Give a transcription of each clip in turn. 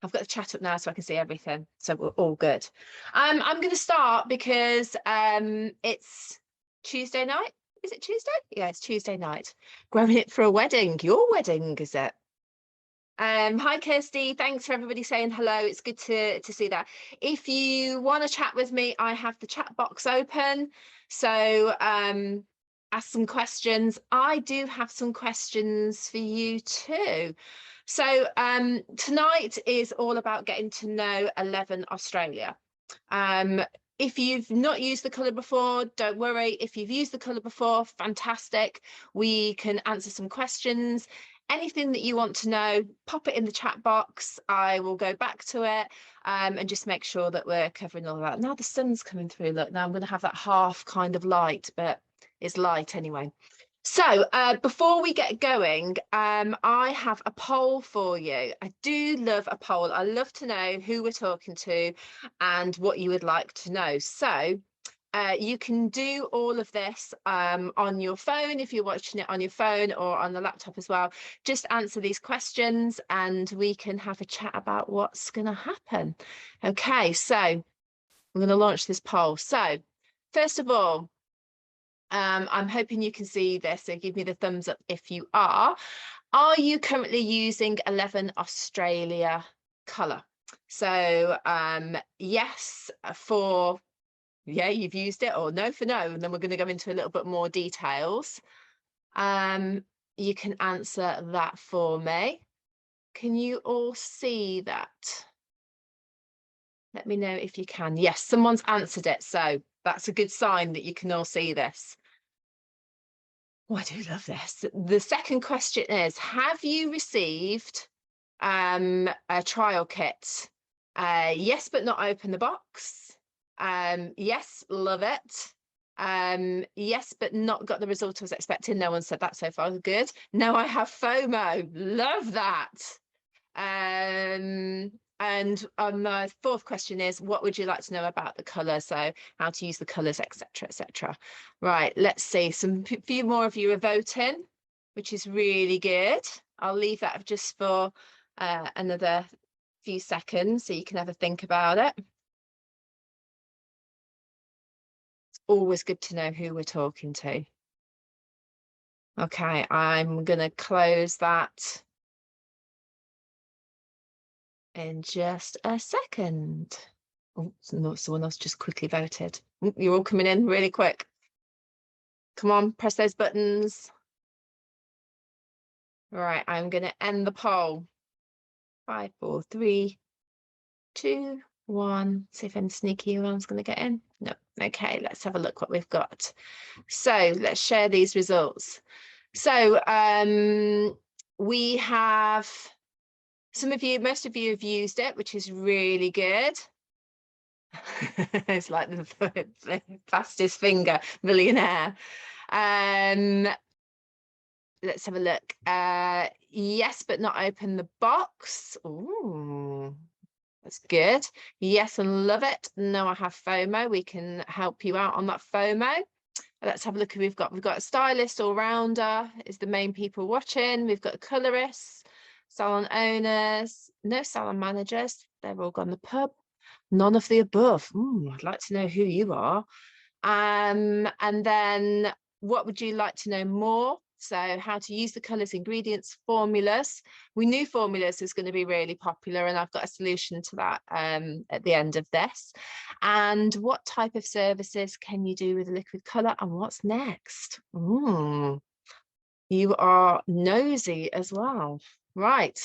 I've got the chat up now so I can see everything. So we're all good. I'm going to start because it's Tuesday night. Is it Tuesday? Yeah, it's Tuesday night. Grabbing it for a wedding. Your wedding, is it? Hi Kirsty, thanks for everybody saying hello. It's good to see that. If you want to chat with me, I have the chat box open. So ask some questions. I do have some questions for you too. So tonight is all about getting to know 11 Australia. If you've not used the colour before, don't worry. If you've used the colour before, fantastic. We can answer some questions. Anything that you want to know, pop it in the chat box. I will go back to it and just make sure that we're covering all of that. Now the sun's coming through. Look, now I'm going to have that half kind of light, but it's light anyway. So before we get going, I have a poll for you. I do love a poll. I love to know who we're talking to and what you would like to know. So you can do all of this on your phone if you're watching it on your phone or on the laptop as well. Just answer these questions and we can have a chat about what's going to happen. Okay, so I'm going to launch this poll. So first of all, I'm hoping you can see this, so give me the thumbs up if you are. Are you currently using 11 Australia colour? So yes for yeah, you've used it, or no for no, and then we're going to go into a little bit more details. You can answer that for me. Can you all see that? Let me know if you can. Yes, someone's answered it, so that's a good sign that you can all see this. Oh, I do love this. The second question is, have you received a trial kit? Yes, but not open the box. Yes, love it. Yes, but not got the result I was expecting. No one said that so far. Good. No, I have FOMO. Love that. And my fourth question is, what would you like to know about the colour? So how to use the colours, etc., etc. Right, let's see. Few more of you are voting, which is really good. I'll leave that just for another few seconds so you can have a think about it. It's always good to know who we're talking to. Okay, I'm going to close that in just a second. Oh, someone else just quickly voted. You're all coming in really quick. Come on, press those buttons. Right, I'm going to end the poll. 5, 4, 3, 2, 1. See if any sneaky one's going to get in. No. Okay, let's have a look what we've got. So let's share these results. So we have most of you have used it, which is really good. It's like the fastest finger millionaire. Let's have a look. Yes, but not open the box. Ooh, that's good. Yes, and love it. No, I have FOMO. We can help you out on that FOMO. Let's have a look who we've got. We've got a stylist, all-rounder is the main people watching. We've got colorists, salon owners, no salon managers. They're all gone the pub. None of the above. Ooh, I'd like to know who you are. And then what would you like to know more? So how to use the colours, ingredients, formulas. We knew formulas was going to be really popular, and I've got a solution to that at the end of this. And what type of services can you do with liquid colour, and what's next? Ooh, you are nosy as well. Right.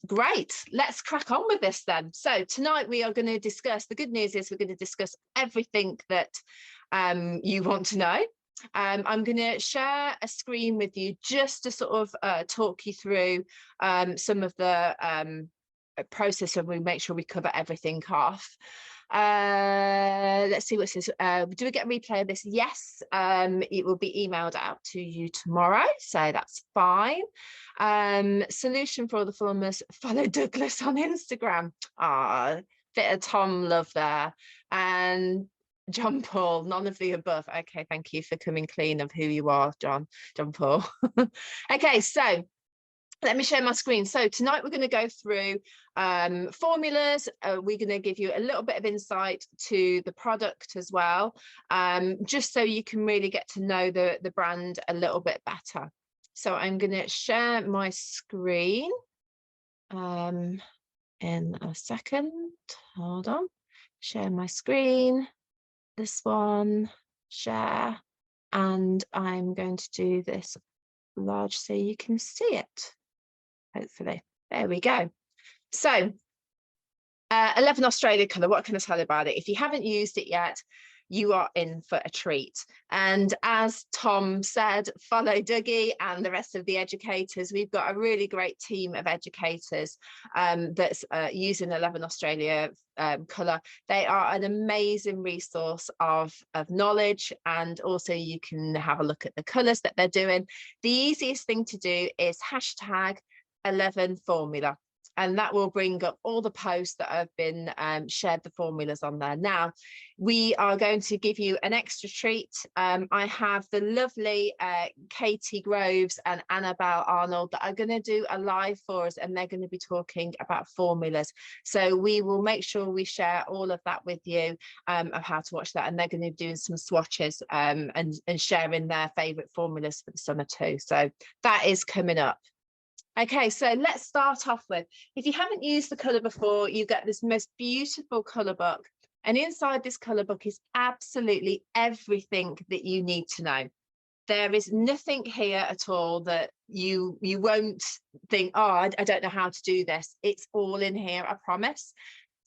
Great, let's crack on with this then. So tonight we are going to discuss, the good news is we're going to discuss everything that you want to know. I'm going to share a screen with you just to sort of talk you through some of the process, and we make sure we cover everything off. Let's see what it says. Do we get a replay of this? Yes, it will be emailed out to you tomorrow, so that's fine. Solution for all the farmers, follow Douglas on Instagram. Bit of Tom love there. And John Paul, none of the above. Okay, thank you for coming clean of who you are, John Paul. Okay, so let me share my screen. So tonight we're going to go through formulas. We're going to give you a little bit of insight to the product as well, just so you can really get to know the brand a little bit better. So I'm going to share my screen in a second. Hold on. Share my screen. This one, share. And I'm going to do this large so you can see it. Hopefully, there we go. So 11 Australia colour, what can I tell you about it? If you haven't used it yet, you are in for a treat. And as Tom said, follow Digi and the rest of the educators. We've got a really great team of educators that's using 11 Australia colour. They are an amazing resource of knowledge, and also you can have a look at the colours that they're doing. The easiest thing to do is hashtag 11 formula, and that will bring up all the posts that have been shared, the formulas on there. Now, we are going to give you an extra treat. I have the lovely Katie Groves and Annabelle Arnold that are going to do a live for us, and they're going to be talking about formulas. So we will make sure we share all of that with you of how to watch that, and they're going to be doing some swatches and sharing their favourite formulas for the summer too. So that is coming up. Okay, so let's start off with, if you haven't used the colour before, you get this most beautiful colour book. And inside this colour book is absolutely everything that you need to know. There is nothing here at all that you won't think, oh, I don't know how to do this. It's all in here, I promise.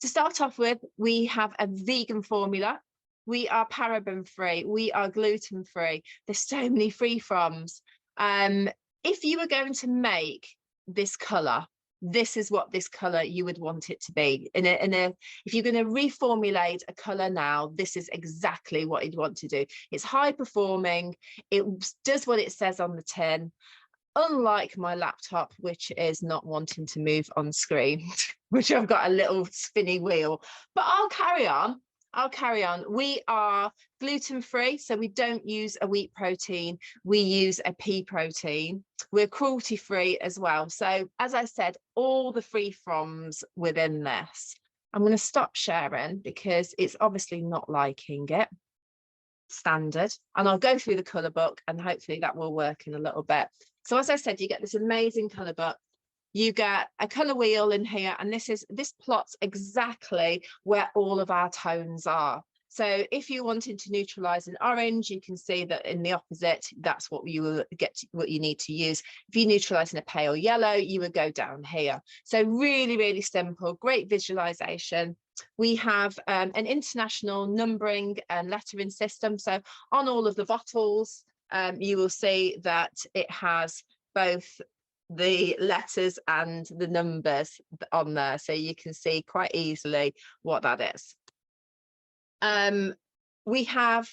To start off with, we have a vegan formula. We are paraben free. We are gluten free. There's so many free froms. If you were going to make this color, this is what this color you would want it to be. If you're going to reformulate a color now, this is exactly what you'd want to do. It's high performing. It does what it says on the tin. Unlike my laptop, which is not wanting to move on screen, which I've got a little spinny wheel, but I'll carry on. I'll carry on. We are gluten-free, so we don't use a wheat protein. We use a pea protein. We're cruelty-free as well. So as I said, all the free froms within this. I'm going to stop sharing because it's obviously not liking it. Standard. And I'll go through the colour book and hopefully that will work in a little bit. So as I said, you get this amazing colour book. You get a colour wheel in here, and this plots exactly where all of our tones are. So if you wanted to neutralise an orange, you can see that in the opposite, that's what you will get, what you need to use. If you're neutralising a pale yellow, you would go down here. So really, really simple, great visualisation. We have an international numbering and lettering system. So on all of the bottles, you will see that it has both the letters and the numbers on there, so you can see quite easily what that is. We have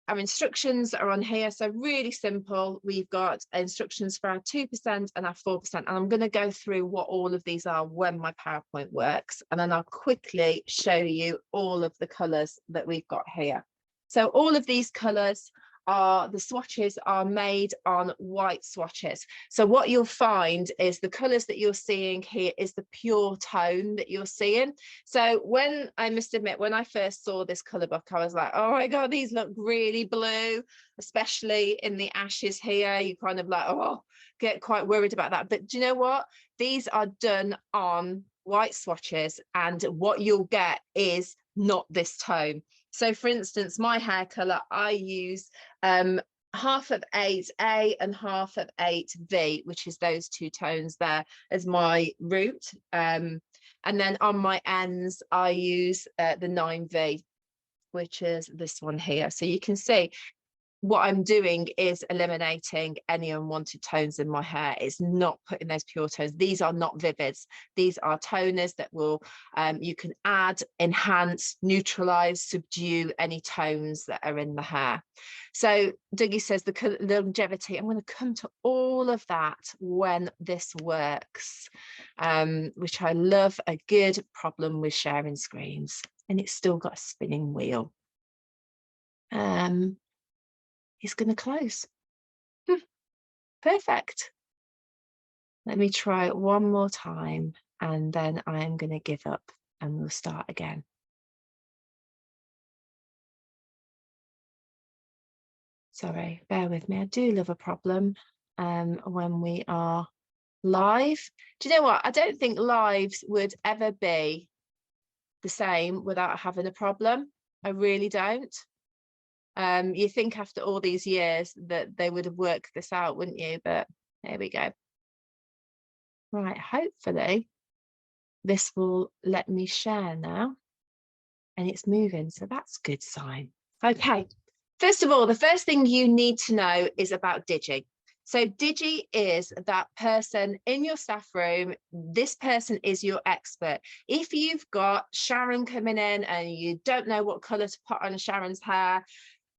our instructions are on here, so really simple. We've got instructions for our 2% and our 4%, and I'm going to go through what all of these are when my PowerPoint works, and then I'll quickly show you all of the colours that we've got here. So all of these colours the swatches are made on white swatches. So what you'll find is the colours that you're seeing here is the pure tone that you're seeing. So when, I must admit, when I first saw this colour book, I was like, oh my God, these look really blue, especially in the ashes here. You kind of like, oh, get quite worried about that. But do you know what? These are done on white swatches, and what you'll get is not this tone. So for instance, my hair colour, I use half of 8A and half of 8V, which is those two tones there as my root. And then on my ends, I use the 9V, which is this one here. So you can see what I'm doing is eliminating any unwanted tones in my hair. It's not putting those pure tones. These are not vivids. These are toners that will, you can add, enhance, neutralize, subdue any tones that are in the hair. So Dougie says the longevity, I'm going to come to all of that when this works, which I love, a good problem with sharing screens. And it's still got a spinning wheel. It's going to close. Perfect. Let me try it one more time and then I am going to give up and we'll start again. Sorry, bear with me. I do love a problem when we are live. Do you know what? I don't think lives would ever be the same without having a problem. I really don't. You think after all these years that they would have worked this out, wouldn't you? But here we go. Right, hopefully this will let me share now. And it's moving, so that's a good sign. Okay, first of all, the first thing you need to know is about Digi. So Digi is that person in your staff room. This person is your expert. If you've got Sharon coming in and you don't know what colour to put on Sharon's hair,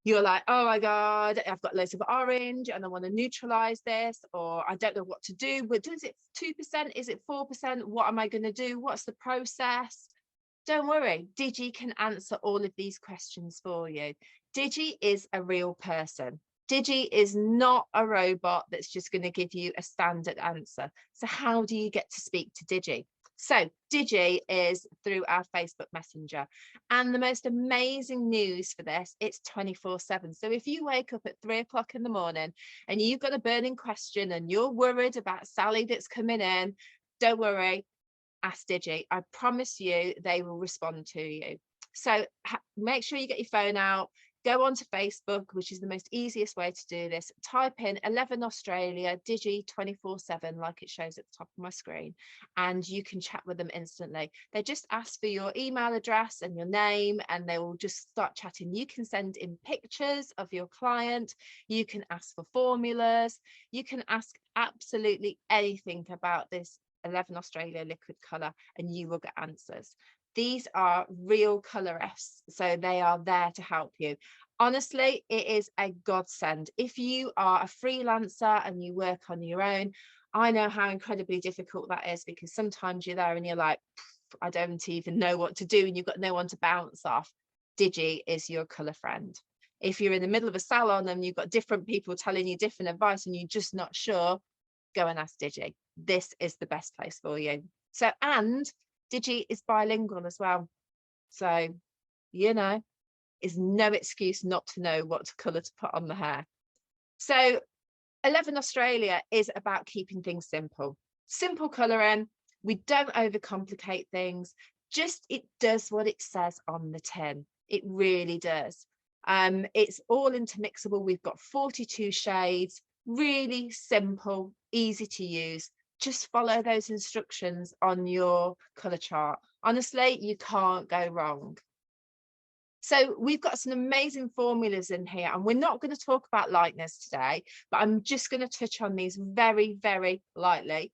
you're like, oh my God, I've got loads of orange and I want to neutralize this, or I don't know what to do. But is it 2%? Is it 4%? What am I going to do? What's the process? Don't worry, Digi can answer all of these questions for you. Digi is a real person. Digi is not a robot that's just going to give you a standard answer. So how do you get to speak to Digi? So Digi is through our Facebook Messenger. And the most amazing news for this, it's 24/7. So if you wake up at 3 o'clock in the morning and you've got a burning question and you're worried about Sally that's coming in, don't worry. Ask Digi. I promise you they will respond to you. So make sure you get your phone out, go onto Facebook, which is the most easiest way to do this. Type in 11 Australia Digi 24/7 like it shows at the top of my screen, and you can chat with them instantly. They just ask for your email address and your name and they will just start chatting. You can send in pictures of your client, you can ask for formulas, you can ask absolutely anything about this 11 Australia liquid colour and you will get answers. These are real colorists, so they are there to help you. Honestly, it is a godsend. If you are a freelancer and you work on your own, I know how incredibly difficult that is, because sometimes you're there and you're like, I don't even know what to do, and you've got no one to bounce off. Digi is your colour friend. If you're in the middle of a salon and you've got different people telling you different advice and you're just not sure, go and ask Digi. This is the best place for you. So, and Digi is bilingual as well. So, you know, is no excuse not to know what colour to put on the hair. So 11 Australia is about keeping things simple. Simple colouring. We don't overcomplicate things. Just it does what it says on the tin. It really does. It's all intermixable. We've got 42 shades, really simple, easy to use. Just follow those instructions on your colour chart. Honestly, you can't go wrong. So we've got some amazing formulas in here, and we're not going to talk about lighteners today, but I'm just going to touch on these very, very lightly.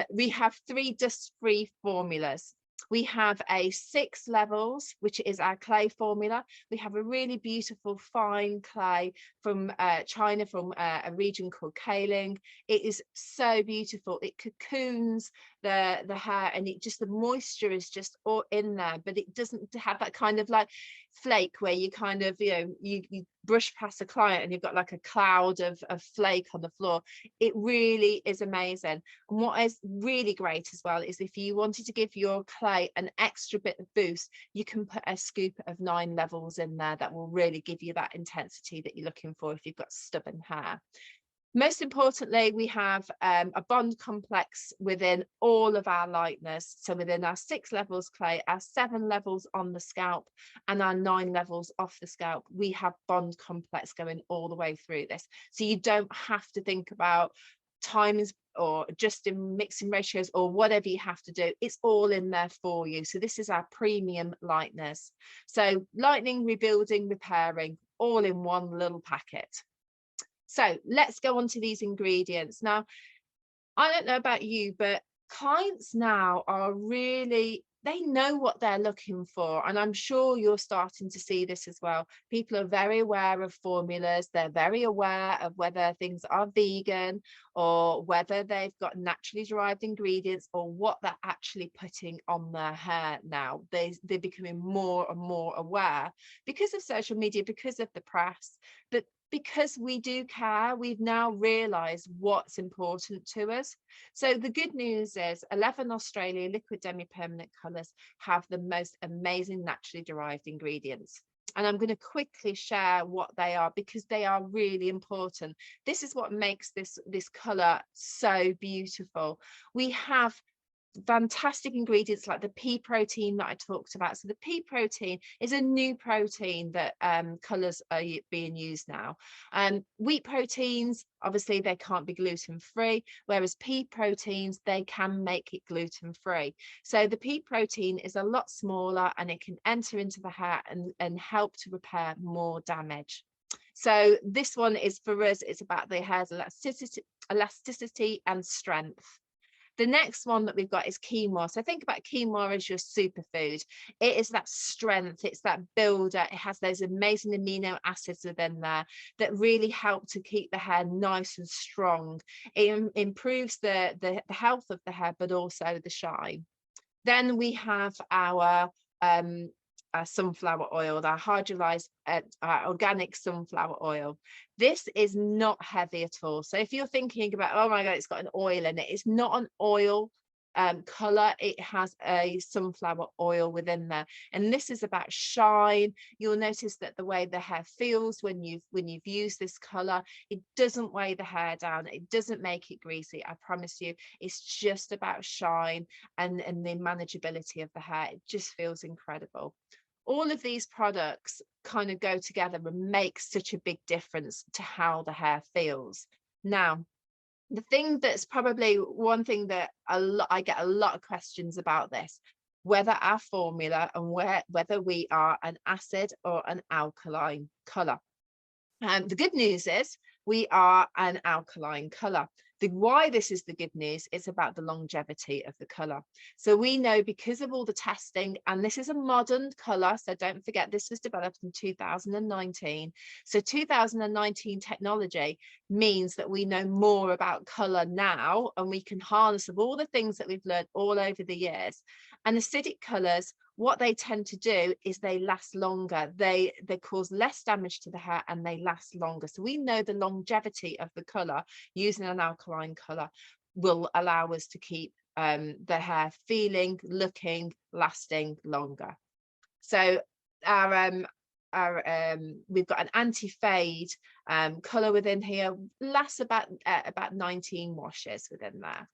We have 3 dust-free formulas. We have a 6 levels, which is our clay formula. We have a really beautiful fine clay from China, from a region called Kaling. It is so beautiful. It cocoons the hair, and it just, the moisture is just all in there, but it doesn't have that kind of like flake where you kind of, you know, you brush past a client and you've got like a cloud of flake on the floor. It really is amazing. And what is really great as well is if you wanted to give your clay an extra bit of boost, you can put a scoop of 9 levels in there that will really give you that intensity that you're looking for if you've got stubborn hair. Most importantly, we have a bond complex within all of our lighteners. So within our 6 levels clay, our 7 levels on the scalp, and our 9 levels off the scalp, we have bond complex going all the way through this. So you don't have to think about times or just in mixing ratios or whatever you have to do. It's all in there for you. So this is our premium lighteners. So lightening, rebuilding, repairing, all in one little packet. So let's go on to these ingredients. Now, I don't know about you, but clients now are really, they know what they're looking for. And I'm sure you're starting to see this as well. People are very aware of formulas. They're very aware of whether things are vegan or whether they've got naturally derived ingredients or what they're actually putting on their hair now. They're becoming more and more aware because of social media, because of the press. But because we do care, we've now realised what's important to us. So the good news is 11 Australia liquid demi-permanent colours have the most amazing naturally derived ingredients. And I'm going to quickly share what they are because they are really important. This is what makes this colour so beautiful. We have fantastic ingredients like the pea protein that I talked about. So the pea protein is a new protein that colours are being used now. Wheat proteins, obviously they can't be gluten free, whereas pea proteins, they can make it gluten free. So the pea protein is a lot smaller and it can enter into the hair and help to repair more damage. So this one is for us, it's about the hair's elasticity and strength. The next one that we've got is quinoa. So think about quinoa as your superfood. It is that strength, it's that builder. It has those amazing amino acids within there that really help to keep the hair nice and strong. It improves the health of the hair, but also the shine. Then we have our sunflower oil, our hydrolyzed organic sunflower oil. This is not heavy at all. So if you're thinking about, oh my God, it's got an oil in it, it's not an oil color. It has a sunflower oil within there, and this is about shine. You'll notice that the way the hair feels when you've used this color, it doesn't weigh the hair down, it doesn't make it greasy. I promise you, it's just about shine and the manageability of the hair. It just feels incredible. All of these products kind of go together and make such a big difference to how the hair feels. Now, the thing that's probably one thing that I get a lot of questions about this, whether our formula and whether we are an acid or an alkaline color. The good news is we are an alkaline color. Why this is the good news, it's about the longevity of the color. So we know because of all the testing, and this is a modern color, so don't forget this was developed in 2019. So 2019 technology means that we know more about color now, and we can harness of all the things that we've learned all over the years. And acidic colors, what they tend to do is they last longer. They cause less damage to the hair and they last longer. So we know the longevity of the color using an alkaline color will allow us to keep the hair feeling, looking, lasting longer. So we've got an anti-fade color within here, lasts about 19 washes within there.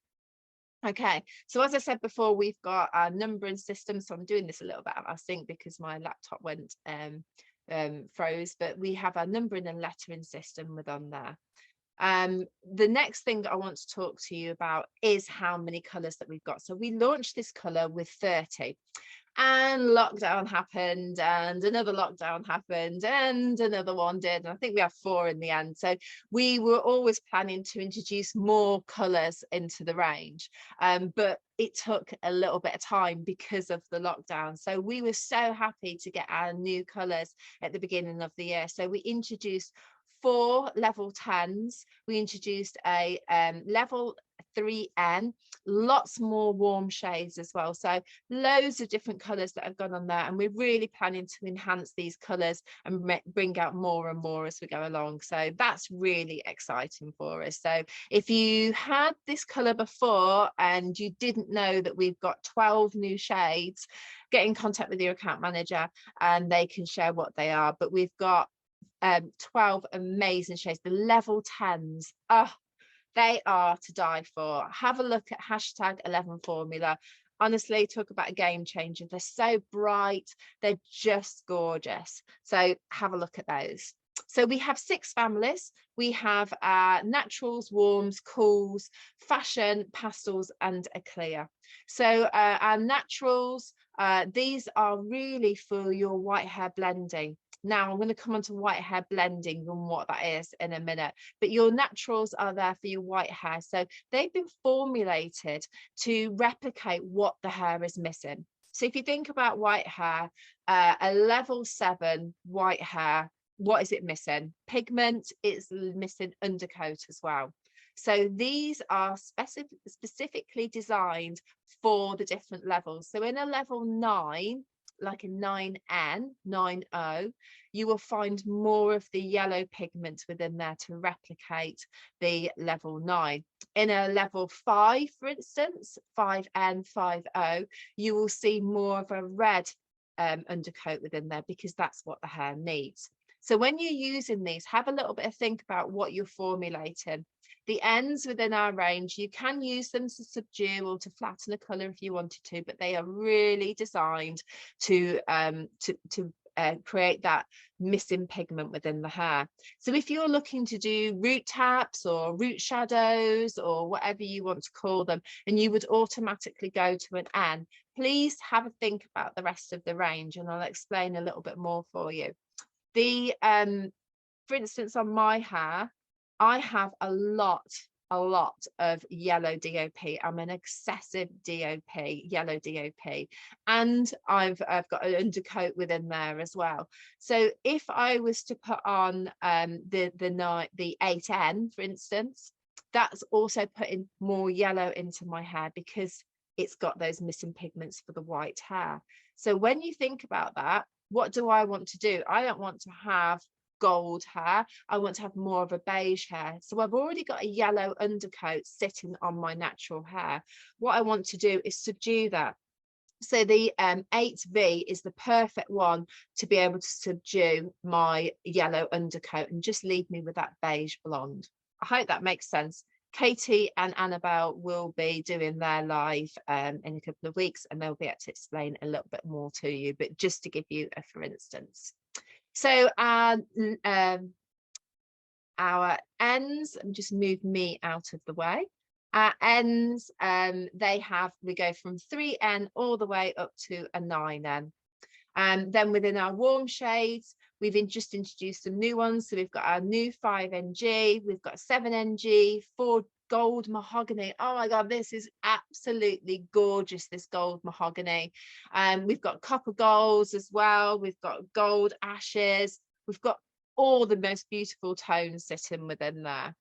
Okay, so as I said before, we've got our numbering system. So I'm doing this a little bit out of sync because my laptop went froze, but we have our numbering and lettering system within there. The next thing that I want to talk to you about is how many colors that we've got. So we launched this color with 30. And lockdown happened, and another lockdown happened, and another one did. And I think we have 4 in the end. So we were always planning to introduce more colours into the range, but it took a little bit of time because of the lockdown. So we were so happy to get our new colours at the beginning of the year. So we introduced 4 level 10s. We introduced a level 3N, lots more warm shades as well. So loads of different colours that have gone on there, and we're really planning to enhance these colours and bring out more and more as we go along. So that's really exciting for us. So if you had this colour before and you didn't know that we've got 12 new shades, get in contact with your account manager and they can share what they are. But we've got 12 amazing shades. The level 10s, they are to die for. Have a look at #11formula. Honestly, talk about a game changer. They're so bright, they're just gorgeous. So have a look at those. So we have 6 families. We have naturals, warms, cools, fashion, pastels, and a clear. So our naturals, these are really for your white hair blending. Now I'm going to come on to white hair blending and what that is in a minute, but your naturals are there for your white hair. So they've been formulated to replicate what the hair is missing. So if you think about white hair, a level 7 white hair, what is it missing? Pigment, it's missing undercoat as well. So these are specifically designed for the different levels. So in a level 9, like a 9N, 9O, you will find more of the yellow pigments within there to replicate the level 9. In a level 5, for instance, 5N, 5O, you will see more of a red undercoat within there, because that's what the hair needs. So when you're using these, have a little bit of think about what you're formulating. The ends within our range, you can use them to subdue or to flatten a colour if you wanted to, but they are really designed to create that missing pigment within the hair. So if you're looking to do root taps or root shadows or whatever you want to call them, and you would automatically go to an N, please have a think about the rest of the range, and I'll explain a little bit more for you. For instance, on my hair, I have a lot of yellow DOP. I'm an excessive DOP, yellow DOP, and I've got an undercoat within there as well. So if I was to put on the 8N, for instance, that's also putting more yellow into my hair, because it's got those missing pigments for the white hair. So when you think about that, what do I want to do? I don't want to have gold hair. I want to have more of a beige hair. So I've already got a yellow undercoat sitting on my natural hair. What I want to do is subdue that. So the 8V is the perfect one to be able to subdue my yellow undercoat and just leave me with that beige blonde. I hope that makes sense. Katie and Annabelle will be doing their live in a couple of weeks, and they'll be able to explain a little bit more to you, but just to give you a for instance. So our ends, just move me out of the way. Our ends, we go from 3N all the way up to a 9N. And then within our warm shades, we've just introduced some new ones. So we've got our new 5NG, we've got 7NG, 4 gold mahogany. Oh my God, this is absolutely gorgeous, this gold mahogany. We've got copper golds as well. We've got gold ashes. We've got all the most beautiful tones sitting within there.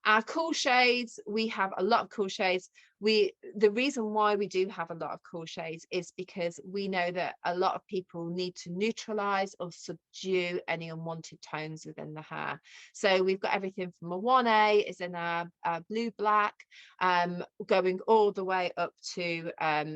Our cool shades, we have a lot of cool shades. The reason why we do have a lot of cool shades is because we know that a lot of people need to neutralize or subdue any unwanted tones within the hair. So we've got everything from a 1A is in our blue black, going all the way up to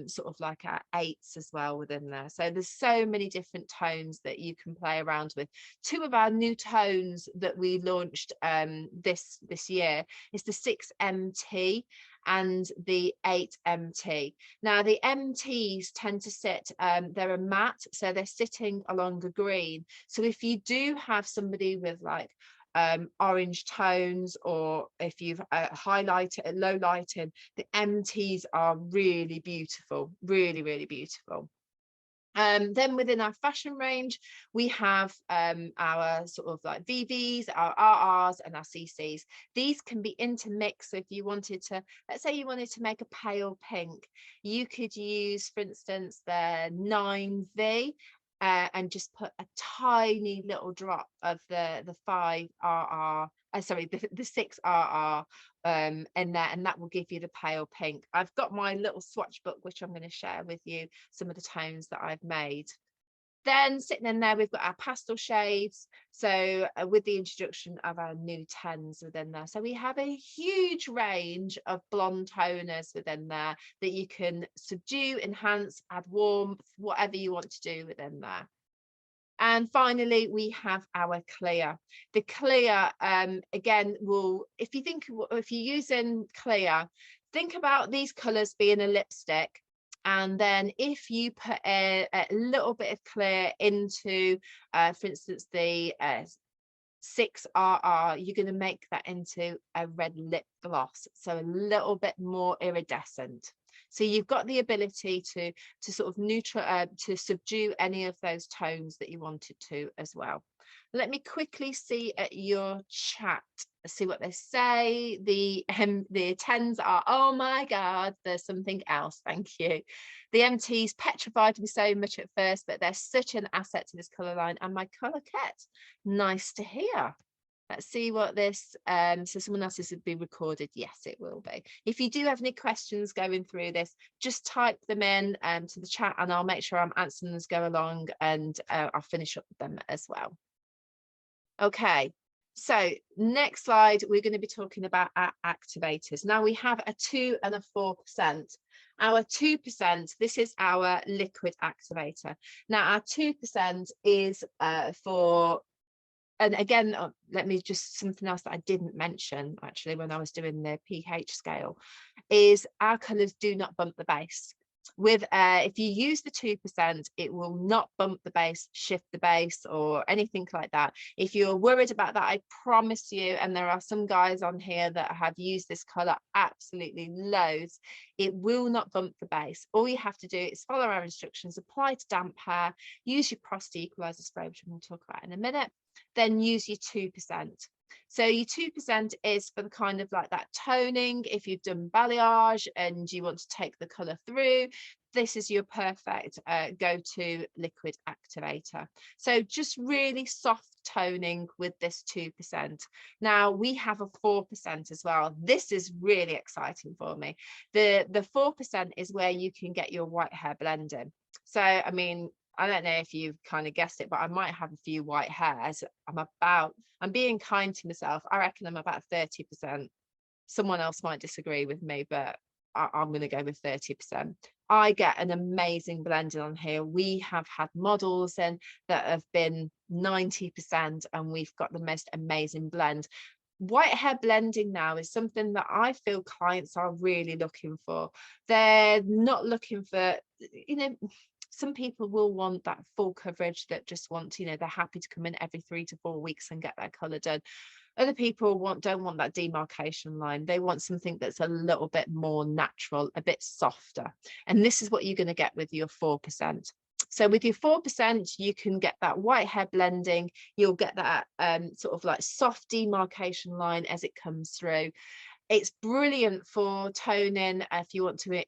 sort of like our 8s as well within there. So there's so many different tones that you can play around with. 2 of our new tones that we launched this year is the 6MT and the 8MT. Now the MTs tend to sit, they're a matte, so they're sitting along a green. So if you do have somebody with like orange tones, or if you've highlighted low lighting, the MTs are really beautiful, really beautiful. Then within our fashion range, we have our sort of like VVs, our RRs and our CCs. These can be intermixed. So if you wanted to, let's say you wanted to make a pale pink, you could use, for instance, the 9V and just put a tiny little drop of the 5RR, sorry, the 6RR in there, and that will give you the pale pink. I've got my little swatch book, which I'm going to share with you some of the tones that I've made. Then sitting in there, we've got our pastel shades. So with the introduction of our new 10s within there. So we have a huge range of blonde toners within there that you can subdue, enhance, add warmth, whatever you want to do within there. And finally, we have our clear. The clear, again, if you're using clear, think about these colours being a lipstick. And then if you put a little bit of clear into, for instance, the 6RR, you're going to make that into a red lip gloss. So a little bit more iridescent. So you've got the ability to sort of to subdue any of those tones that you wanted to as well. Let me quickly see at your chat, see what they say. The 10s are, oh my God, there's something else. Thank you. The MTs petrified me so much at first, but they're such an asset to this colour line and my colour kit. Nice to hear. Let's see what this, so someone else's would be recorded. Yes, it will be. If you do have any questions going through this, just type them in to the chat and I'll make sure I'm answering them as go along, and I'll finish up with them as well. Okay, so next slide, we're going to be talking about our activators. Now we have a 2 and a 4%. Our 2%, this is our liquid activator. Now our 2% is for, and again, let me just, something else that I didn't mention actually when I was doing the pH scale, is our colours do not bump the base. With if you use the 2%, it will not bump the base, shift the base, or anything like that. If you're worried about that, I promise you, and there are some guys on here that have used this colour absolutely loads, it will not bump the base. All you have to do is follow our instructions, apply to damp hair, use your Prosty equalizer spray, which I'm going to talk about in a minute, then use your 2%. So your 2% is for the kind of like that toning. If you've done balayage and you want to take the colour through, this is your perfect go-to liquid activator. So just really soft toning with this 2%. Now we have a 4% as well. This is really exciting for me. The 4% is where you can get your white hair blending. So I mean, I don't know if you've kind of guessed it, but I might have a few white hairs. I'm being kind to myself. I reckon I'm about 30%. Someone else might disagree with me, but I'm going to go with 30%. I get an amazing blending on here. We have had models in that have been 90% and we've got the most amazing blend. White hair blending now is something that I feel clients are really looking for. They're not looking for, you know, some people will want that full coverage, that just want, you know, they're happy to come in every 3 to 4 weeks and get their colour done. Other people don't want that demarcation line. They want something that's a little bit more natural, a bit softer. And this is what you're going to get with your 4%. So with your 4%, you can get that white hair blending. You'll get that sort of like soft demarcation line as it comes through. It's brilliant for toning if you want to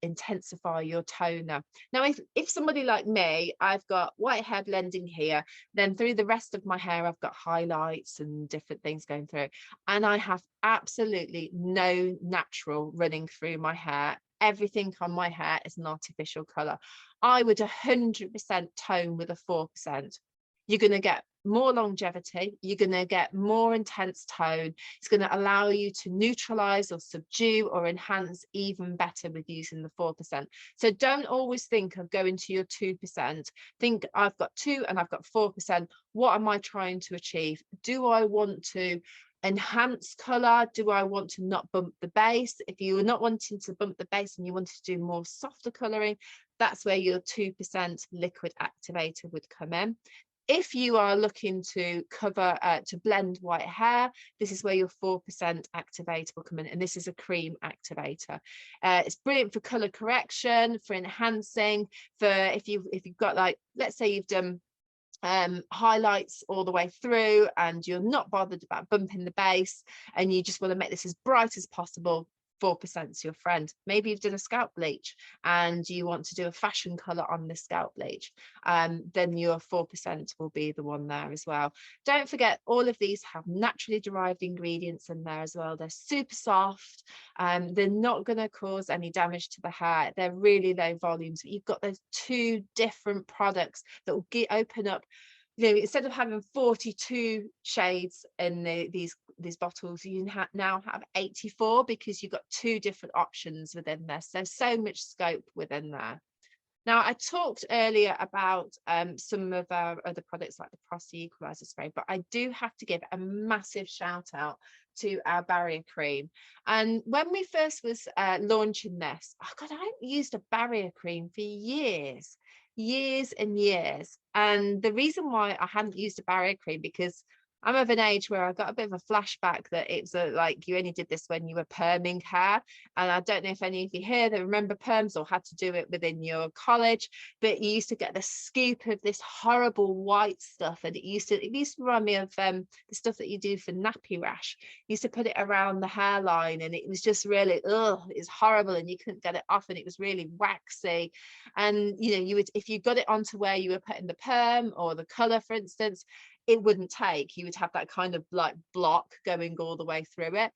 intensify your toner. Now, if somebody like me, I've got white hair blending here, then through the rest of my hair, I've got highlights and different things going through. And I have absolutely no natural running through my hair. Everything on my hair is an artificial colour. I would 100% tone with a 4%. You're going to get more longevity, you're going to get more intense tone. It's going to allow you to neutralize or subdue or enhance even better with using the 4%. So don't always think of going to your 2%. Think, I've got 2 and I've got 4%. What am I trying to achieve? Do I want to enhance color? Do I want to not bump the base? If you're not wanting to bump the base and you want to do more softer coloring, that's where your 2% liquid activator would come in. If you are looking to cover, to blend white hair, this is where your 4% activator will come in, and this is a cream activator. It's brilliant for color correction, for enhancing, for if you've got, like, let's say you've done highlights all the way through and you're not bothered about bumping the base and you just want to make this as bright as possible. 4% is your friend. Maybe you've done a scalp bleach and you want to do a fashion color on the scalp bleach, then your 4% will be the one there as well. Don't forget, all of these have naturally derived ingredients in there as well. They're super soft, they're not going to cause any damage to the hair. They're really low volumes, but you've got those 2 different products that will open up, you know, instead of having 42 shades in these bottles, you now have 84, because you've got 2 different options within there. So much scope within there. Now, I talked earlier about some of our other products like the Prosty equalizer spray, but I do have to give a massive shout out to our barrier cream. And when we first was launching this, oh God, I haven't used a barrier cream for years and years. And the reason why I hadn't used a barrier cream, because I'm of an age where I got a bit of a flashback that it's like you only did this when you were perming hair. And I don't know if any of you here that remember perms or had to do it within your college, but you used to get the scoop of this horrible white stuff, and it used to remind me of the stuff that you do for nappy rash. You used to put it around the hairline, and it was just really, it's horrible, and you couldn't get it off, and it was really waxy. And you know, you would, if you got it onto where you were putting the perm or the color, for instance, it wouldn't take. You would have that kind of like block going all the way through it.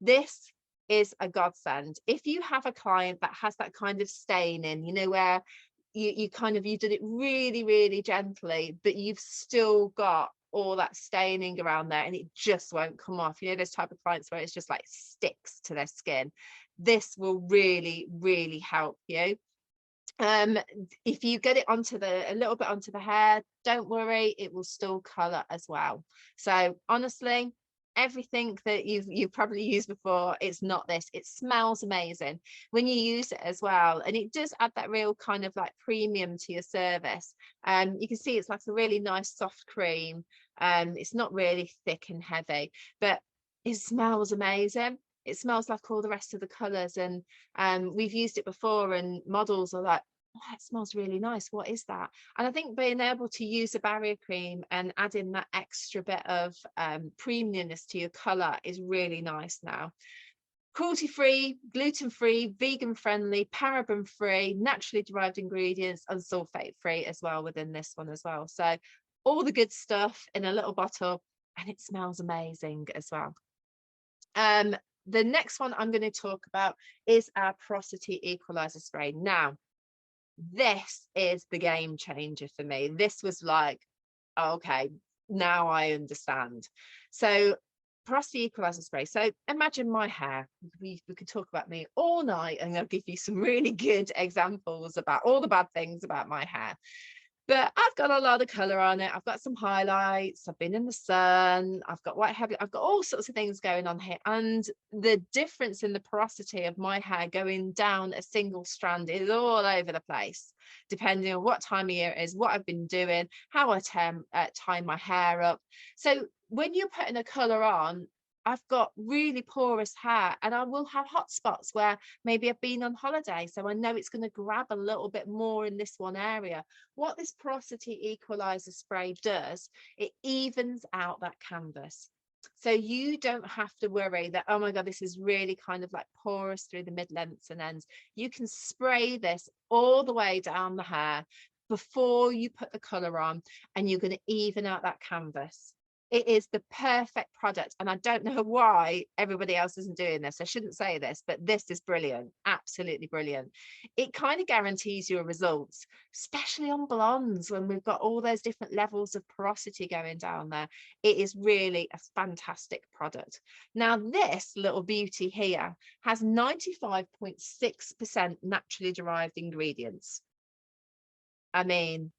This is a godsend. If you have a client that has that kind of staining, you know, where you kind of, you did it really, really gently, but you've still got all that staining around there and it just won't come off. You know, those type of clients where it's just like sticks to their skin. This will really, really help you. If you get it onto a little bit onto the hair, don't worry, it will still color as well. So honestly, everything that you've probably used before, it's not this. It smells amazing when you use it as well, and it does add that real kind of like premium to your service. You can see it's like a really nice soft cream. It's not really thick and heavy, but it smells amazing. It smells like all the rest of the colors, and we've used it before and models are like, oh, that smells really nice, what is that? And I think being able to use a barrier cream and add in that extra bit of premiumness to your color is really nice now. Cruelty-free, gluten-free, vegan-friendly, paraben-free, naturally derived ingredients, and sulfate-free as well within this one as well. So all the good stuff in a little bottle, and it smells amazing as well. The next one I'm going to talk about is our porosity equalizer spray. Now, this is the game changer for me. This was like, okay, now I understand. So porosity equalizer spray. So imagine my hair. We could talk about me all night and I'll give you some really good examples about all the bad things about my hair. But I've got a lot of color on it. I've got some highlights. I've been in the sun. I've got white hair. I've got all sorts of things going on here. And the difference in the porosity of my hair going down a single strand is all over the place, depending on what time of year it is, what I've been doing, how I tie my hair up. So when you're putting a color on, I've got really porous hair and I will have hot spots where maybe I've been on holiday. So I know it's going to grab a little bit more in this one area. What this porosity equalizer spray does, it evens out that canvas. So you don't have to worry that, oh my God, this is really kind of like porous through the mid-lengths and ends. You can spray this all the way down the hair before you put the color on, and you're going to even out that canvas. It is the perfect product, and I don't know why everybody else isn't doing this. I shouldn't say this, but this is brilliant, absolutely brilliant. It kind of guarantees your results, especially on blondes when we've got all those different levels of porosity going down there. It is really a fantastic product. Now, this little beauty here has 95.6% naturally derived ingredients. I mean,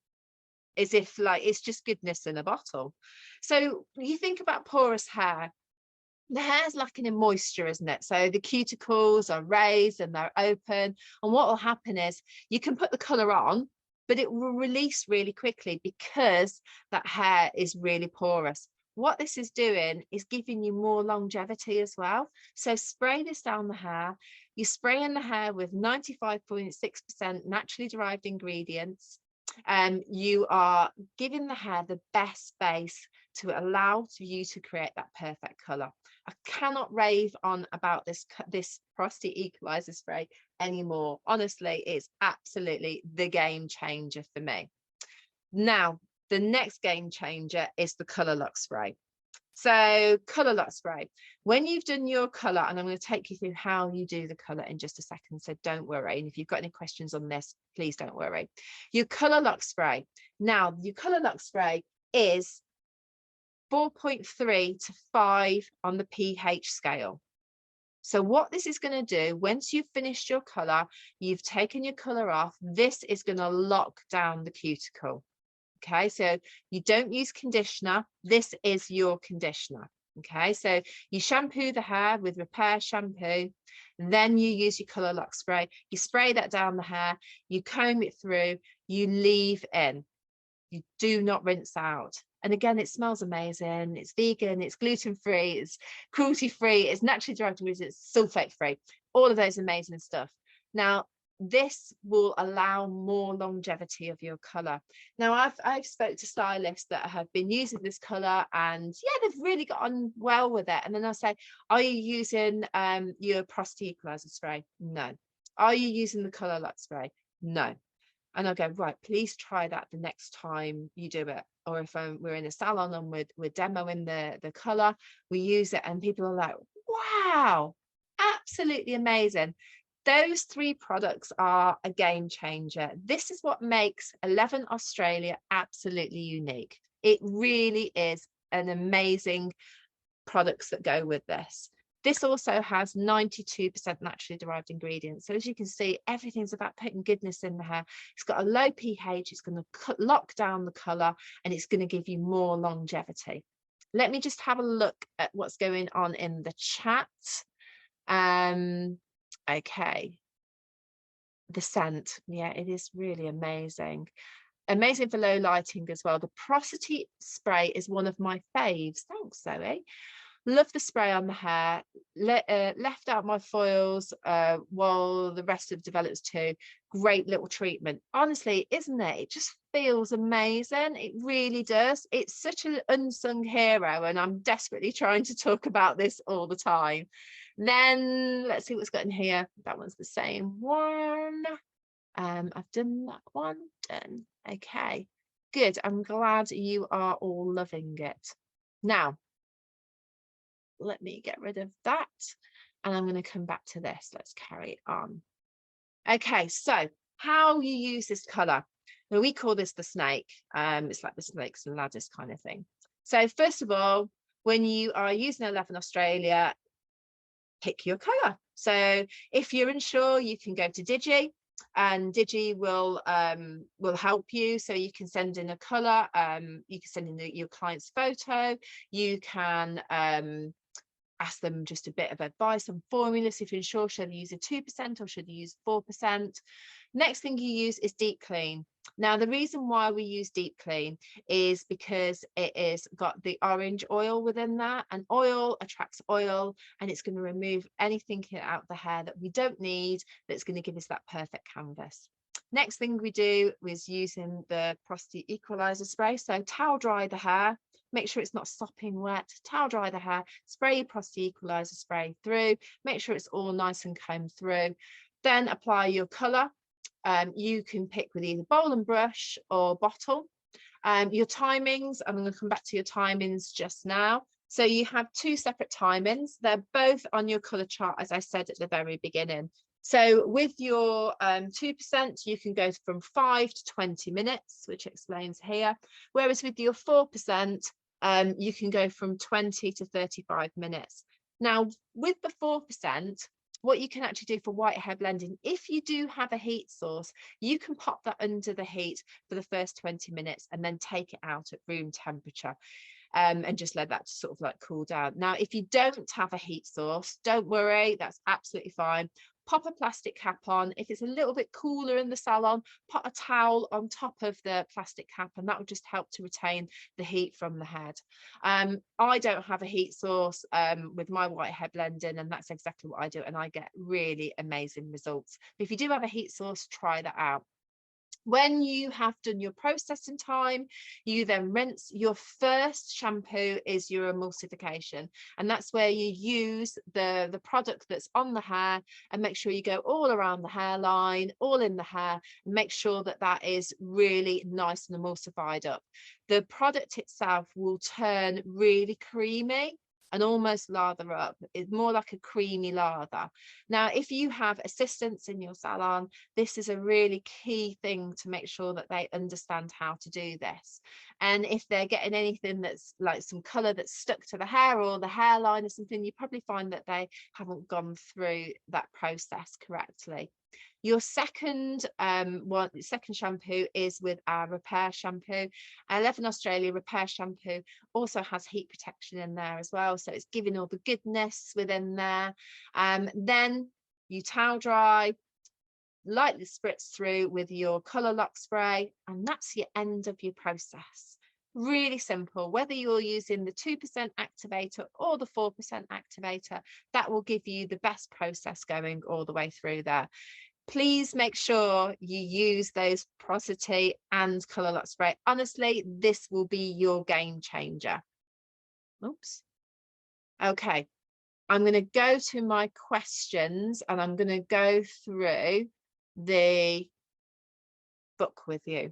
as if like it's just goodness in a bottle. So you think about porous hair, the hair's lacking in moisture, isn't it? So the cuticles are raised and they're open, and what will happen is you can put the color on, but it will release really quickly because that hair is really porous. What this is doing is giving you more longevity as well. So spray this down the hair. You spray in the hair with 95.6% naturally derived ingredients. You are giving the hair the best base to allow you to create that perfect color. I cannot rave on about this porosity equalizer spray anymore. Honestly, it's absolutely the game changer for me. Now, the next game changer is the Colour Lock spray. So Colour Lock spray, when you've done your colour, and I'm going to take you through how you do the colour in just a second, so don't worry. And if you've got any questions on this, please don't worry. Your Colour Lock spray. Now, your Colour Lock spray is 4.3 to 5 on the pH scale. So what this is going to do, once you've finished your colour, you've taken your colour off, this is going to lock down the cuticle. Okay, so you don't use conditioner. This is your conditioner. Okay, so you shampoo the hair with Repair shampoo, then you use your Colour Lock spray. You spray that down the hair, you comb it through, you leave in. You do not rinse out. And again, it smells amazing. It's vegan, it's gluten-free, it's cruelty-free, it's naturally derived ingredients, it's sulfate-free, all of those amazing stuff. Now, this will allow more longevity of your color. Now, I've spoke to stylists that have been using this color, and yeah, they've really got on well with it. And then I'll say, are you using your porosity equalizer spray? No. Are you using the Colour Lock spray? No. And I'll go, right, please try that the next time you do it. or if we're in a salon and we're demoing the colour, we use it and people are like, wow, absolutely amazing. Those 3 products are a game changer. This is what makes 11 Australia absolutely unique. It really is an amazing products that go with this. This also has 92% naturally derived ingredients. So as you can see, everything's about putting goodness in the hair. It's got a low pH, it's going to lock down the colour, and it's going to give you more longevity. Let me just have a look at what's going on in the chat. Okay. The scent, yeah, it is really amazing. Amazing for low lighting as well. The porosity spray is one of my faves. Thanks, Zoe. Love the spray on the hair. Left out my foils while the rest of develops too. Great little treatment. Honestly, isn't it? It just feels amazing. It really does. It's such an unsung hero, and I'm desperately trying to talk about this all the time. Then let's see what's got in here. That one's the same one. I've done that one. Done. Okay, good. I'm glad you are all loving it. Now, let me get rid of that, and I'm going to come back to this. Let's carry on. Okay, so how you use this color. Now, we call this the snake. It's like the snakes and ladders kind of thing. So first of all, when you are using 11 Australia, pick your color. So if you're unsure, you can go to Digi, and Digi will help you. So you can send in a color, you can send in your client's photo, you can ask them just a bit of advice on formulas. If you're unsure, should you use a 2% or should you use 4%? Next thing you use is deep clean. Now, the reason why we use deep clean is because it is got the orange oil within that, and oil attracts oil, and it's going to remove anything out of the hair that we don't need, that's going to give us that perfect canvas. Next thing we do is using the porosity equalizer spray. So towel dry the hair, make sure it's not sopping wet, towel dry the hair, spray your porosity equalizer spray through, make sure it's all nice and combed through. Then apply your colour. You can pick with either bowl and brush or bottle. Your timings, I'm going to come back to your timings just now. So you have 2 separate timings. They're both on your colour chart, as I said at the very beginning. So with your 2%, you can go from 5 to 20 minutes, which explains here. Whereas with your 4%, you can go from 20 to 35 minutes. Now, with the 4%, what you can actually do for white hair blending, if you do have a heat source, you can pop that under the heat for the first 20 minutes and then take it out at room temperature. And just let that sort of like cool down. Now, if you don't have a heat source, don't worry, that's absolutely fine. Pop a plastic cap on. If it's a little bit cooler in the salon, put a towel on top of the plastic cap, and that will just help to retain the heat from the head. I don't have a heat source with my white hair blending, and that's exactly what I do, and I get really amazing results. But if you do have a heat source, try that out. When you have done your processing time, you then rinse. Your first shampoo is your emulsification, and that's where you use the product that's on the hair and make sure you go all around the hairline, all in the hair, and make sure that that is really nice and emulsified up. The product itself will turn really creamy and almost lather up. It's more like a creamy lather. Now, if you have assistants in your salon, this is a really key thing to make sure that they understand how to do this. And if they're getting anything that's like some colour that's stuck to the hair or the hairline or something, you probably find that they haven't gone through that process correctly. Your second shampoo is with our repair shampoo. 11 Australia repair shampoo also has heat protection in there as well, so it's giving all the goodness within there. Then you towel dry, lightly spritz through with your colour lock spray, and that's your end of your process. Really simple. Whether you're using the 2% activator or the 4% activator, that will give you the best process going all the way through there. Please make sure you use those porosity and colour lock spray. Honestly, this will be your game changer. Oops. Okay, I'm going to go to my questions and I'm going to go through the book with you.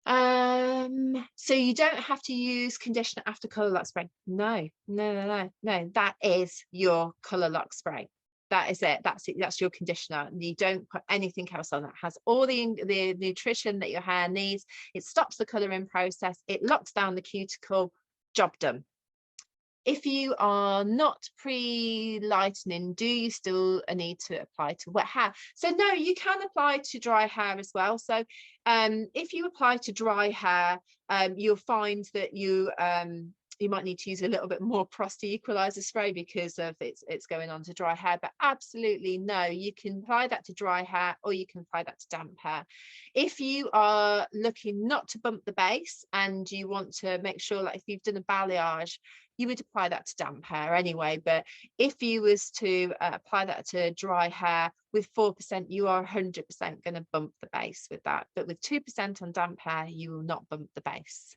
So you don't have to use conditioner after colour lock spray. No, that is your colour lock spray. That is it. That's your conditioner. You don't put anything else on. That has all the nutrition that your hair needs. It stops the colouring process. It locks down the cuticle. Job done. If you are not pre-lightening, do you still need to apply to wet hair? So no, you can apply to dry hair as well. So if you apply to dry hair, you'll find that you might need to use a little bit more Prosty equalizer spray because of it's going on to dry hair. But absolutely no, you can apply that to dry hair or you can apply that to damp hair. If you are looking not to bump the base and you want to make sure, like if you've done a balayage, you would apply that to damp hair anyway. But if you was to apply that to dry hair with 4%, you are 100% going to bump the base with that. But with 2% on damp hair, you will not bump the base.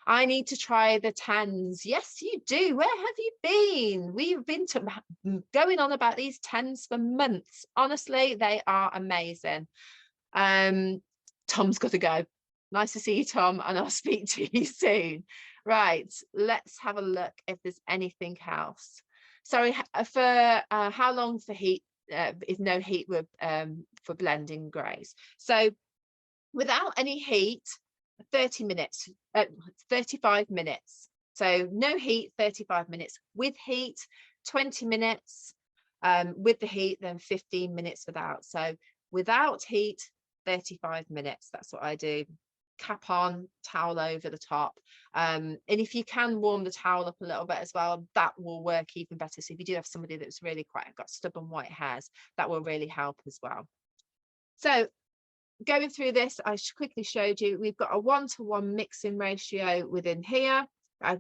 I need to try the 10s. Yes, you do. Where have you been? We've been going on about these 10s for months. Honestly, they are amazing. Tom's got to go. Nice to see you, Tom, and I'll speak to you soon. Right, let's have a look if there's anything else. Sorry, for how long for heat is no heat with for blending greys. So without any heat, 30 minutes, 35 minutes. So no heat, 35 minutes. With heat, 20 minutes. With the heat, then 15 minutes without. So without heat, 35 minutes. That's what I do. Cap on, towel over the top, and if you can warm the towel up a little bit as well, that will work even better. So if you do have somebody that's really quite got stubborn white hairs, that will really help as well. So going through this, I quickly showed you we've got a 1-to-1 mixing ratio within here.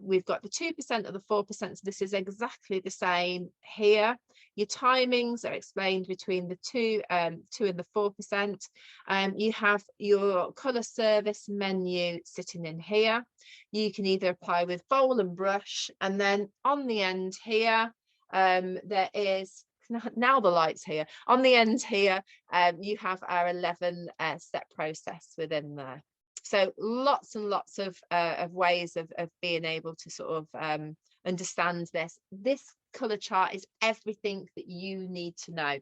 We've got the 2% of the 4%, so this is exactly the same here. Your timings are explained between the 2 and the 4%. You have your colour service menu sitting in here. You can either apply with bowl and brush, and then on the end here, there is, now the lights here, on the end here, you have our 11 step process within there. So lots and lots of ways of being able to sort of understand this. This colour chart is everything that you need to know.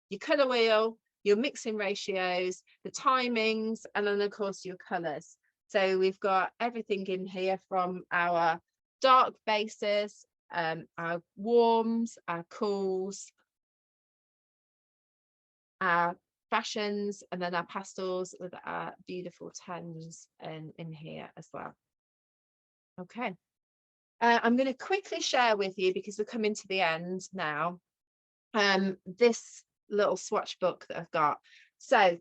Your colour wheel, your mixing ratios, the timings, and then of course your colours. So we've got everything in here from our dark bases, our warms, our cools, our fashions, and then our pastels with our beautiful 10s in here as well. Okay, I'm going to quickly share with you, because we're coming to the end now, this little swatch book that I've got. So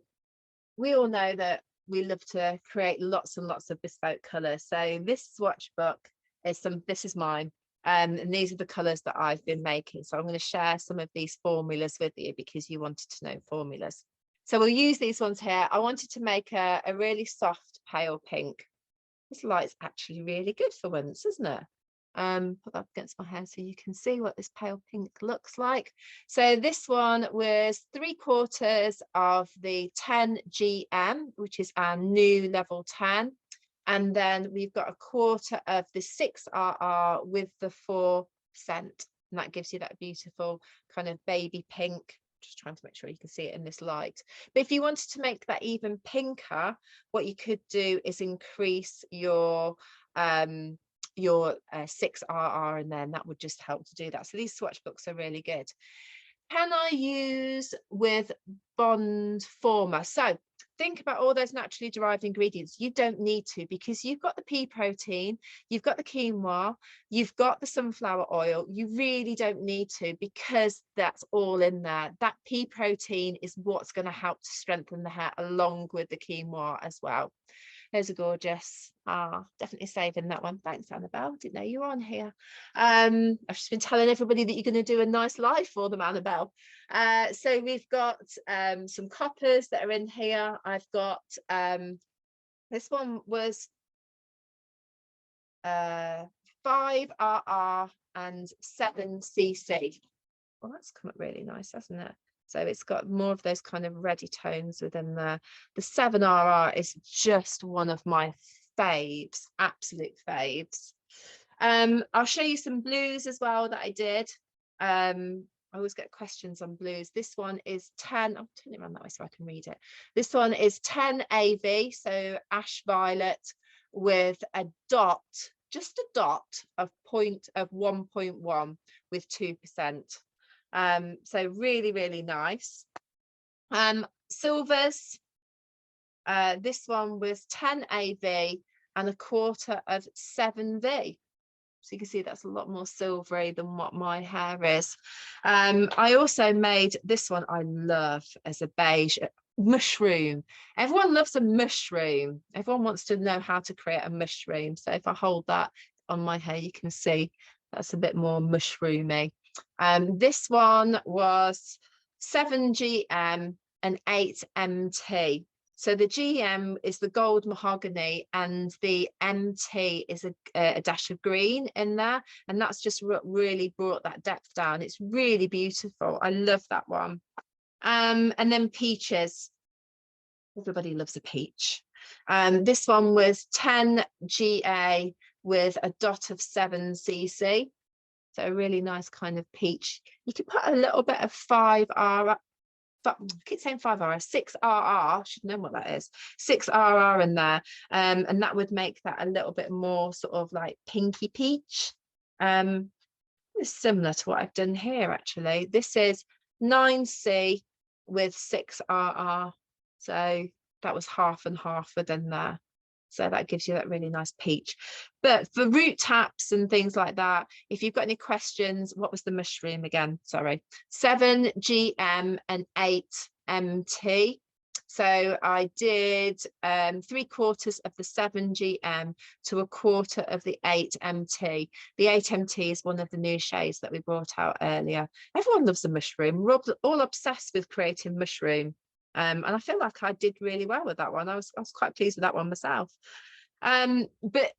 we all know that we love to create lots and lots of bespoke colours. So this swatch book is this is mine. And these are the colours that I've been making. So I'm going to share some of these formulas with you because you wanted to know formulas. So we'll use these ones here. I wanted to make a really soft pale pink. This light's actually really good for once, isn't it? Put that against my hair so you can see what this pale pink looks like. So this one was 3/4 of the 10 GM, which is our new level 10. And then we've got 1/4 of the 6RR with the 4%. And that gives you that beautiful kind of baby pink. Just trying to make sure you can see it in this light. But if you wanted to make that even pinker, what you could do is increase your 6RR, and then that would just help to do that. So these swatch books are really good. Can I use with bond former? So think about all those naturally derived ingredients. You don't need to, because you've got the pea protein, you've got the quinoa, you've got the sunflower oil. You really don't need to, because that's all in there. That pea protein is what's going to help to strengthen the hair along with the quinoa as well. Those are gorgeous. Definitely saving that one. Thanks, Annabelle. Didn't know you were on here. I've just been telling everybody that you're going to do a nice live for them, Annabelle. So we've got some coppers that are in here. I've got this one was 5RR and 7cc. Well, that's come up really nice, hasn't it? So it's got more of those kind of reddy tones within there. The 7RR is just one of my faves, absolute faves. I'll show you some blues as well that I did. I always get questions on blues. This one is 10, I'll turn it around that way so I can read it. This one is 10 AV, so ash violet, with a dot, just a dot of 1.1 with 2%. So really, really nice. Silvers, this one was 10 AV and a quarter of 7V. So you can see that's a lot more silvery than what my hair is. I also made this one I love as a beige mushroom. Everyone loves a mushroom. Everyone wants to know how to create a mushroom. So if I hold that on my hair, you can see that's a bit more mushroomy. This one was 7 GM and 8 MT. So the GM is the gold mahogany and the MT is a dash of green in there. And that's just really brought that depth down. It's really beautiful. I love that one. And then peaches. Everybody loves a peach. This one was 10 GA with a dot of 7 CC. So a really nice kind of peach. You could put a little bit of 5R, I keep saying 5R, 6RR, should know what that is, 6RR in there, and that would make that a little bit more sort of like pinky peach. It's similar to what I've done here actually. This is 9C with 6RR, so that was half and half within there. So that gives you that really nice peach. But for root taps and things like that, if you've got any questions, what was the mushroom again? Sorry, 7 GM and 8 MT. So I did 3/4 of the 7 GM to a quarter of the 8 MT. The 8 MT is one of the new shades that we brought out earlier. Everyone loves a mushroom. We're all obsessed with creating mushroom. And I feel like I did really well with that one. I was quite pleased with that one myself. But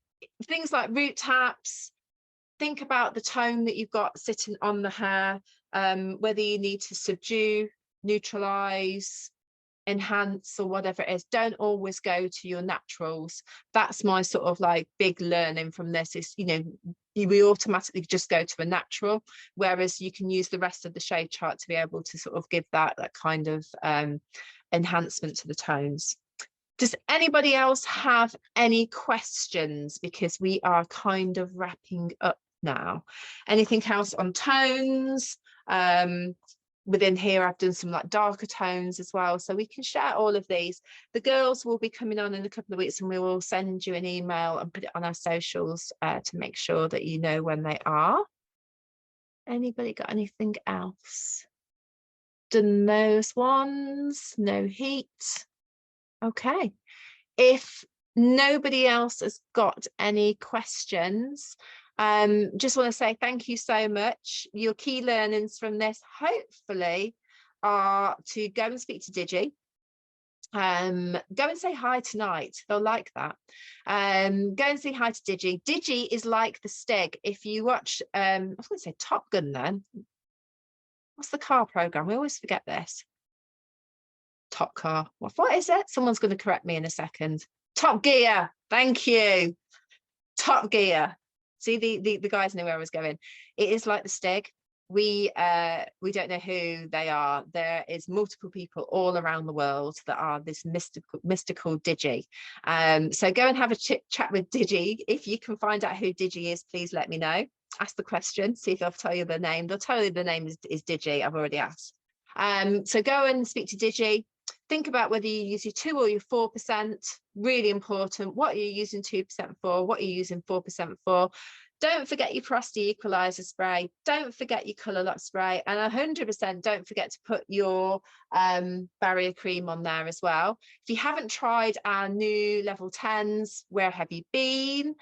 things like root taps, think about the tone that you've got sitting on the hair, whether you need to subdue, neutralize, enhance, or whatever it is. Don't always go to your naturals. That's my sort of like big learning from this is, you know, we automatically just go to a natural, whereas you can use the rest of the shade chart to be able to sort of give that kind of enhancement to the tones. Does anybody else have any questions? Because we are kind of wrapping up now. Anything else on tones? Within here, I've done some like darker tones as well, so we can share all of these. The girls will be coming on in a couple of weeks and we will send you an email and put it on our socials to make sure that you know when they are. Anybody got anything else? Done those ones? No heat. Okay. If nobody else has got any questions, just want to say thank you so much. Your key learnings from this hopefully are to go and speak to Digi. Go and say hi tonight, they'll like that. Go and say hi to Digi. Digi is like the Stig. If you watch I was going to say Top Gun then. What's the car program? We always forget this. Top Car. What is it? Someone's going to correct me in a second. Top Gear. Thank you. Top Gear. See, the guys knew where I was going. It is like the Stig. We don't know who they are. There is multiple people all around the world that are this mystical Digi. So go and have a chat with Digi. If you can find out who Digi is, please let me know. Ask the question, see if they'll tell you the name. They'll tell you the name is Digi. I've already asked. So go and speak to Digi. Think about whether you use your 2 or your 4%. Really important. What are you using 2% for? What are you using 4% for? Don't forget your Frosty equalizer spray. Don't forget your colour lock spray. And 100% don't forget to put your barrier cream on there as well. If you haven't tried our new level 10s, where have you been?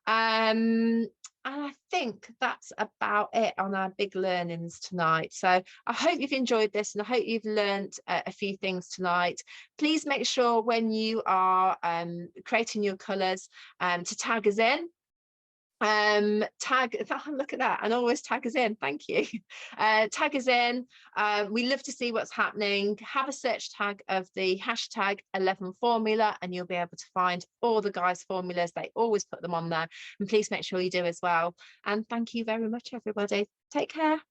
And I think that's about it on our big learnings tonight. So I hope you've enjoyed this and I hope you've learned a few things tonight. Please make sure when you are creating your colours to tag us in. Tag, look at that, and always tag us in, thank you. Tag us in. We love to see what's happening. Have a search tag of the hashtag 11 formula and you'll be able to find all the guys' formulas. They always put them on there, and please make sure you do as well. And thank you very much, everybody. Take care.